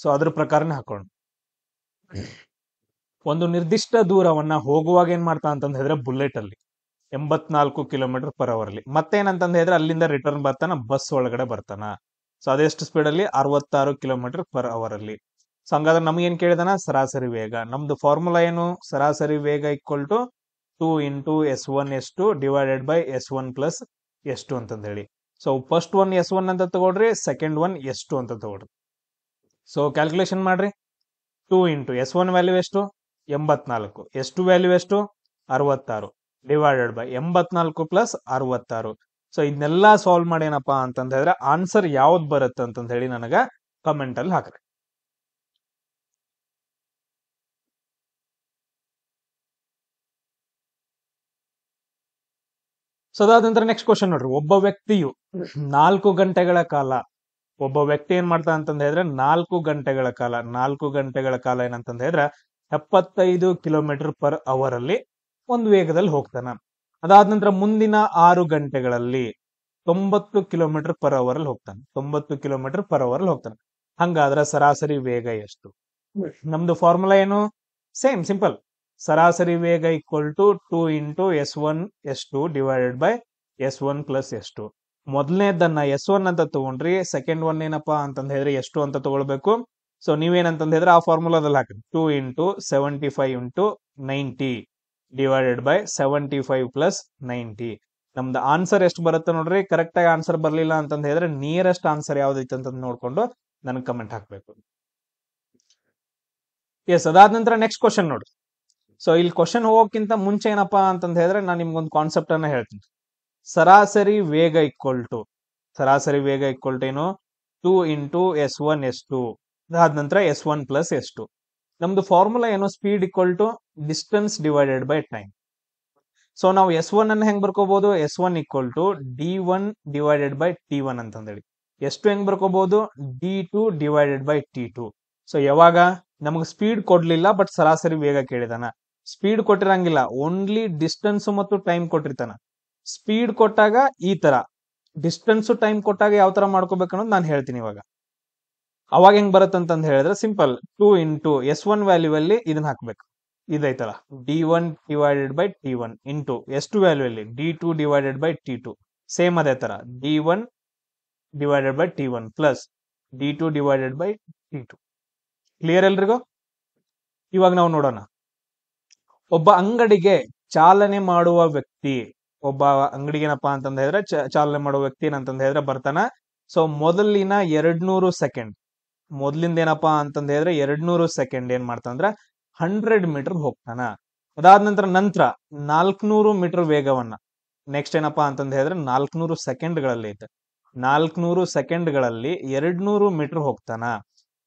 ಸೊ ಅದ್ರ ಪ್ರಕಾರನೇ ಹಾಕೊಂಡ್ ಒಂದು ನಿರ್ದಿಷ್ಟ ದೂರವನ್ನ ಹೋಗುವಾಗ ಏನ್ ಮಾಡ್ತಾ ಅಂತಂದ ಹೇಳಿದ್ರೆ ಬುಲೆಟ್ ಅಲ್ಲಿ 84 ಕಿಲೋಮೀಟರ್ ಪರ್ ಅವರ್ ಅಲ್ಲಿ. ಮತ್ತೇನಂತಂದ ಹೇಳಿದ್ರೆ ಅಲ್ಲಿಂದ ರಿಟರ್ನ್ ಬರ್ತಾನ, ಬಸ್ ಒಳಗಡೆ ಬರ್ತಾನ. ಸೊ ಅದೆಷ್ಟು ಸ್ಪೀಡ್ ಅಲ್ಲಿ? 66 ಕಿಲೋಮೀಟರ್ ಪರ್ ಅವರ್ ಅಲ್ಲಿ. ಸೊ ಹಂಗಾದ್ರೆ ನಮ್ಗೆ ಏನ್ ಕೇಳಿದಾನ? ಸರಾಸರಿ ವೇಗ. ನಮ್ದು ಫಾರ್ಮುಲಾ ಏನು? ಸರಾಸರಿ ವೇಗ equal to 2 into S1 S2 divided by S1 plus S2 ಅಂತಂದ ಹೇಳಿ. ಸೊ ಫಸ್ಟ್ ಒನ್ S1 ಅಂತ ತಗೊಳ್ರಿ, ಸೆಕೆಂಡ್ ಒನ್ S2 ಅಂತ ತಗೊಳ್ರಿ. ಸೊ ಕ್ಯಾಲ್ಕುಲೇಷನ್ ಮಾಡ್ರಿ. 2 ಇಂಟು S1 ವ್ಯಾಲ್ಯೂ ಎಷ್ಟು? 84, S2 ವ್ಯಾಲ್ಯೂ ಎಷ್ಟು? 66 ಡಿವೈಡೆಡ್ ಬೈ 84 ಪ್ಲಸ್ 66. ಸೊ ಇದನ್ನೆಲ್ಲ ಸಾಲ್ವ್ ಮಾಡಿ ಏನಪ್ಪಾ ಅಂತಂದ ಹೇಳಿದ್ರೆ ಆನ್ಸರ್ ಯಾವ್ದು ಬರುತ್ತೆ ಅಂತಂದ ಹೇಳಿ ನನಗ ಕಮೆಂಟ್ ಅಲ್ಲಿ ಹಾಕ್ರಿ. ಸೊ ಅದಾದ ನಂತರ ನೆಕ್ಸ್ಟ್ ಕ್ವಶನ್ ನೋಡ್ರಿ. ಒಬ್ಬ ವ್ಯಕ್ತಿಯು 4 ಗಂಟೆಗಳ ಕಾಲ ಒಬ್ಬ ವ್ಯಕ್ತಿ ಏನ್ ಮಾಡ್ತಾ ಅಂತಂದ ಹೇಳಿದ್ರೆ 4 ಗಂಟೆಗಳ ಕಾಲ ಏನಂತಂದ ಹೇಳಿದ್ರೆ 75 ಕಿಲೋಮೀಟರ್ ಪರ್ ಅವರ್ ಅಲ್ಲಿ ಒಂದು ವೇಗದಲ್ಲಿ ಹೋಗ್ತಾನ. ಅದಾದ ನಂತರ ಮುಂದಿನ 6 ಗಂಟೆಗಳಲ್ಲಿ 90 ಕಿಲೋಮೀಟರ್ ಪರ್ ಅವರ್ ಅಲ್ಲಿ ಹೋಗ್ತಾನೆ. 90 ಕಿಲೋಮೀಟರ್ ಪರ್ ಅವರ್ ಅಲ್ಲಿ ಹೋಗ್ತಾನೆ. ಹಂಗಾದ್ರೆ ಸರಾಸರಿ ವೇಗ ಎಷ್ಟು? ನಮ್ದು ಫಾರ್ಮುಲಾ ಏನು? Same simple. ಸರಾಸರಿ ವೇಗ equal to 2 into S1 S2 divided by S1 plus S2. ಮೊದಲನೇದನ್ನ S1 ಅಂತ ತಗೊಂಡ್ರಿ, ಸೆಕೆಂಡ್ ಒನ್ ಏನಪ್ಪಾ ಅಂತಂದ ಹೇಳಿದ್ರೆ S2 ಅಂತ ತಗೊಳ್ಬೇಕು. ಸೊ ನೀವೇನಂತಂದ ಹೇಳಿದ್ರೆ ಆ ಫಾರ್ಮುಲಾದಲ್ಲಿ ಹಾಕ್ರಿ. 2 into 75 into 90 divided by 75 plus 90. ನಮ್ದು ಆನ್ಸರ್ ಎಷ್ಟು ಬರುತ್ತೆ ನೋಡ್ರಿ. ಕರೆಕ್ಟ್ ಆಗಿ ಆನ್ಸರ್ ಬರ್ಲಿಲ್ಲ ಅಂತಂದ ಹೇಳಿದ್ರೆ ನಿಯರೆಸ್ಟ್ ಆನ್ಸರ್ ಯಾವ್ದೈತೆ ಅಂತ ನೋಡ್ಕೊಂಡು ನನಗೆ ಕಮೆಂಟ್ ಹಾಕ್ಬೇಕು. ಎಸ್, ಅದಾದ ನಂತರ ನೆಕ್ಸ್ಟ್ ಕ್ವಶನ್ ನೋಡ್ರಿ. ಸೊ ಇಲ್ಲಿ ಕ್ವಶನ್ ಹೋಗೋಕ್ಕಿಂತ ಮುಂಚೆ ಏನಪ್ಪಾ ಅಂತಂದ ಹೇಳಿದ್ರೆ ನಾನು ನಿಮ್ಗೊಂದು ಕಾನ್ಸೆಪ್ಟ್ ಅನ್ನ ಹೇಳ್ತೀನಿ. ಸರಾಸರಿ ವೇಗ ಈಕ್ವಲ್ ಟು ಏನು? 2 ಇಂಟು S1 S2 ಅದಾದ ನಂತರ S1 ಪ್ಲಸ್ S2. ನಮ್ದು ಫಾರ್ಮುಲಾ ಏನು, speed equal to distance divided by time. So ನಾವು S1 ಅನ್ನು ಹೆಂಗ್ ಬರ್ಕೋಬಹುದು, S1 equal to D1 divided by T1 ಅಂತಂದೇಳಿ. S2 ಹೆಂಗ್ ಬರ್ಕೋಬಹುದು, D2 divided by T2. So ಯಾವಾಗ ನಮಗೆ ಸ್ಪೀಡ್ ಕೊಡ್ಲಿಲ್ಲ ಬಟ್ ಸರಾಸರಿ ವೇಗ ಕೇಳಿದಾನ. ಸ್ಪೀಡ್ ಕೊಟ್ಟಿರಂಗಿಲ್ಲ, ಓನ್ಲಿ ಡಿಸ್ಟೆನ್ಸ್ ಮತ್ತು ಟೈಮ್ ಕೊಟ್ಟಿರ್ತಾನ. ಸ್ಪೀಡ್ ಕೊಟ್ಟಾಗ ಈ ತರ, ಡಿಸ್ಟೆನ್ಸ್ ಟೈಮ್ ಕೊಟ್ಟಾಗ ಯಾವ ತರ ಮಾಡ್ಕೋಬೇಕು ಅನ್ನೋದು ನಾನು ಹೇಳ್ತೀನಿ ಇವಾಗ. ಅವಾಗ ಹೆಂಗ್ ಬರುತ್ತಂತ ಹೇಳಿದ್ರೆ ಸಿಂಪಲ್, 2 ಇಂಟು S1 ವ್ಯಾಲ್ಯೂ ಅಲ್ಲಿ ಇದನ್ನ ಹಾಕ್ಬೇಕು, ಇದೈತಲ್ಲ D1 divided by T1 into S2 value ಅಲ್ಲಿ D2 divided by T2. Same ಅದೇ ತರ D1 divided by T1 plus D2 divided by T2. Clear ಎಲ್ರಿಗೂ? ಇವಾಗ ನಾವು ನೋಡೋಣ, ಒಬ್ಬ ಅಂಗಡಿಗೆ ಚಾಲನೆ ಮಾಡುವ ವ್ಯಕ್ತಿ, ಒಬ್ಬ ಅಂಗಡಿಗೆ ಏನಪ್ಪಾ ಅಂತಂದ ಹೇಳಿದ್ರೆ ಚಾಲನೆ ಮಾಡುವ ವ್ಯಕ್ತಿ ಏನಂತಂದ ಹೇಳಿದ್ರೆ ಬರ್ತಾನ. ಸೊ ಮೊದಲಿನ 200 ಸೆಕೆಂಡ್, ಮೊದ್ಲಿಂದ ಏನಪ್ಪಾ ಅಂತಂದ ಹೇಳಿದ್ರೆ 200 ಸೆಕೆಂಡ್ ಏನ್ ಮಾಡ್ತಾನಂದ್ರ 100 ಮೀಟರ್ ಹೋಗ್ತಾನ. ಅದಾದ ನಂತರ 400 ಮೀಟರ್ ವೇಗವನ್ನ, ನೆಕ್ಸ್ಟ್ ಏನಪ್ಪಾ ಅಂತಂದ ಹೇಳಿದ್ರೆ 400 ಸೆಕೆಂಡ್ಗಳಲ್ಲಿ ಐತೆ, 400 ಸೆಕೆಂಡ್ಗಳಲ್ಲಿ 200 ಮೀಟರ್ ಹೋಗ್ತಾನ.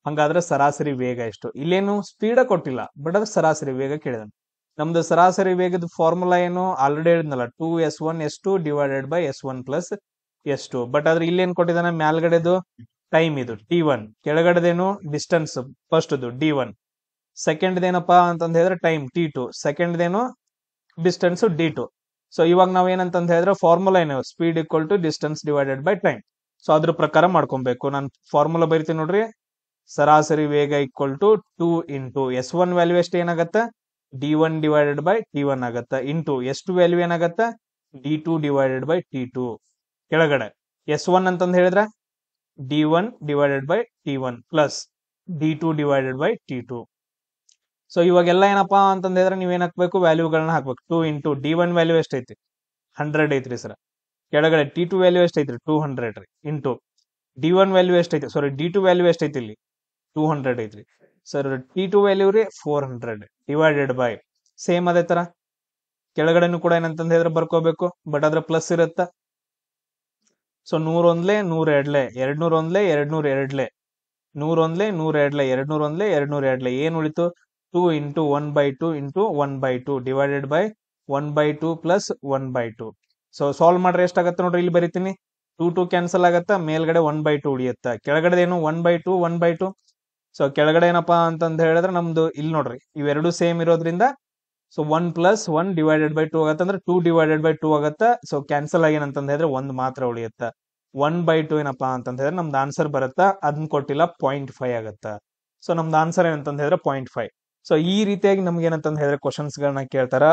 ಹಂಗಾದ್ರೆ ಸರಾಸರಿ ವೇಗ ಎಷ್ಟು? ಇಲ್ಲೇನು ಸ್ಪೀಡ ಕೊಟ್ಟಿಲ್ಲ, ಬಟ್ ಅದ್ರ ಸರಾಸರಿ ವೇಗ ಕೇಳಿದಾನೆ. ನಮ್ದು ಸರಾಸರಿ ವೇಗದ ಫಾರ್ಮುಲಾ ಏನು ಆಲ್ರೆಡಿ ಹೇಳಿದ್ನಲ್ಲ, 2S1 S2 divided by S1 plus S2. But ಆದ್ರೆ ಇಲ್ಲೇನ್ ಕೊಟ್ಟಿದ್ದಾನೆ, ಮ್ಯಾಲ್ಗಡೆದು ಟೈಮ್ ಇದು T1, ಕೆಳಗಡೆದೇನು distance first D1, second ಏನಪ್ಪಾ ಅಂತಂದ ಹೇಳಿದ್ರೆ ಟೈಮ್ T2, ಸೆಕೆಂಡ್ ಏನು ಡಿಸ್ಟೆನ್ಸ್ D2. ಸೊ ಇವಾಗ ನಾವ್ ಏನಂತಂದ ಹೇಳಿದ್ರೆ ಫಾರ್ಮುಲಾ ಏನು, speed equal to distance divided by time. So ಅದ್ರ ಪ್ರಕಾರ ಮಾಡ್ಕೊಬೇಕು. ನಾನು ಫಾರ್ಮುಲಾ ಬರಿತೀನಿ ನೋಡ್ರಿ, ಸರಾಸರಿ ವೇಗ equal to 2 into S1 value ಎಷ್ಟು ಏನಾಗತ್ತ, D1 ಡಿವೈಡೆಡ್ ಬೈ T1 ಆಗತ್ತ, ಇಂಟು S2 ವ್ಯಾಲ್ಯೂ ಏನಾಗತ್ತ, D2 ಡಿವೈಡೆಡ್ ಬೈ T2. ಕೆಳಗಡೆ S1 ಅಂತಂದ ಹೇಳಿದ್ರೆ D1 divided by T1 plus D2 divided by T2. So ಇವಾಗೆಲ್ಲ ಏನಪ್ಪಾ ಅಂತಂದ ಹೇಳಿದ್ರೆ ನೀವ್ ಏನ್ ಹಾಕ್ಬೇಕು, ವ್ಯಾಲ್ಯೂಗಳನ್ನ ಹಾಕ್ಬೇಕು. 2 ಇಂಟು D1 ವ್ಯಾಲ್ಯೂ ಎಷ್ಟೈತಿ, 100 ಐತ್ರಿ ಸರ್. ಕೆಳಗಡೆ T2 ವ್ಯಾಲ್ಯೂ ಎಷ್ಟೈತ್ರಿ, 200 ರೀ. ಇಂಟು D1 ವ್ಯಾಲ್ಯೂ ಎಷ್ಟೈತಿ, ಸಾರಿ D2 ವ್ಯಾಲ್ಯೂ ಎಷ್ಟೈತಿ ಇಲ್ಲಿ 200 ಐತ್ರಿ ಸರ್. T2 ವ್ಯಾಲ್ಯೂ ರೀ 400 ಡಿವೈಡೆಡ್ ಬೈ, ಸೇಮ್ ಅದೇ ತರ ಕೆಳಗಡೆನು ಕೂಡ ಏನಂತಂದ ಹೇಳಿದ್ರೆ ಬರ್ಕೋಬೇಕು, ಬಟ್ ಅದ್ರ ಪ್ಲಸ್ ಇರುತ್ತ. ಸೊ 100 ಒಂದ್ಲೆ 100 ಎರಡ್ಲೆ, 200 ಒಂದ್ಲೆ 200 ಎರಡ್ಲೆ, 100 ಒಂದ್ಲೆ 100 ಎರಡ್ಲೆ, 200 ಒಂದ್ಲೆ 200 ಎರಡ್ಲೆ, ಏನ್ ಉಳಿತು, 2 into 1/2 into 1/2 divided by 1/2 plus 1/2. So solve ಮಾಡ್ರೆ ಎಷ್ಟಾಗತ್ತೆ ನೋಡ್ರಿ, ಇಲ್ಲಿ ಬರಿತೀನಿ, 2 ಕ್ಯಾನ್ಸಲ್ ಆಗತ್ತ, ಮೇಲ್ಗಡೆ 1/2 ಉಳಿಯತ್ತ, ಕೆಳಗಡೆ ಏನು 1/2 1/2. ಸೊ ಕೆಳಗಡೆ ಏನಪ್ಪಾ ಅಂತಂದ ಹೇಳಿದ್ರೆ ನಮ್ದು ಇಲ್ಲಿ ನೋಡ್ರಿ ಇವೆರಡು ಸೇಮ್ ಇರೋದ್ರಿಂದ ಸೊ 1 ಪ್ಲಸ್ 1 ಡಿವೈಡೆಡ್ ಬೈ 2 ಆಗತ್ತ, ಅಂದ್ರೆ 2 ಡಿವೈಡೆಡ್ ಬೈ 2 ಆಗತ್ತ. ಸೊ ಕ್ಯಾನ್ಸಲ್ ಆಗಿ ಏನಂತಂದ ಹೇಳಿದ್ರೆ 1 ಮಾತ್ರ ಉಳಿಯತ್ತ. 1/2 ಏನಪ್ಪಾ ಅಂತಂದ ಹೇಳಿದ್ರೆ ನಮ್ದು ಆನ್ಸರ್ ಬರುತ್ತಾ, ಅದನ್ನ ಕೊಟ್ಟಿಲ್ಲ, 0.5 ಆಗತ್ತ. ಸೊ ನಮ್ದು ಆನ್ಸರ್ ಏನಂತಂದ ಹೇಳಿದ್ರೆ 0.5. ಸೊ ಈ ರೀತಿಯಾಗಿ ನಮ್ಗೆ ಏನಂತಂದ ಹೇಳಿದ್ರೆ ಕ್ವಶನ್ಸ್ ಗಳನ್ನ ಕೇಳ್ತಾರ.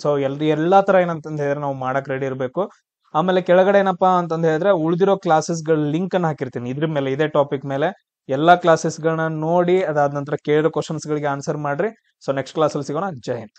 ಸೊ ಎಲ್ಲಾ ತರ ಏನಂತಂದ ಹೇಳಿದ್ರೆ ನಾವು ಮಾಡಕ್ ರೆಡಿ ಇರ್ಬೇಕು. ಆಮೇಲೆ ಕೆಳಗಡೆ ಏನಪ್ಪಾ ಅಂತಂದ ಹೇಳಿದ್ರೆ ಉಳಿದಿರೋ ಕ್ಲಾಸಸ್ ಗಳ ಲಿಂಕ್ ಅನ್ನ ಹಾಕಿರ್ತೀನಿ ಇದ್ರ ಮೇಲೆ, ಇದೇ ಟಾಪಿಕ್ ಮೇಲೆ ಎಲ್ಲಾ ಕ್ಲಾಸಸ್ ಗಳನ್ನ ನೋಡಿ ಅದಾದ ನಂತರ ಕೇಳಿರೋ ಕ್ವಶನ್ಸ್ ಗಳಿಗೆ ಆನ್ಸರ್ ಮಾಡ್ರಿ. ಸೊ ನೆಕ್ಸ್ಟ್ ಕ್ಲಾಸ್ ಅಲ್ಲಿ ಸಿಗೋಣ. ಜೈ ಹಿಂದ್.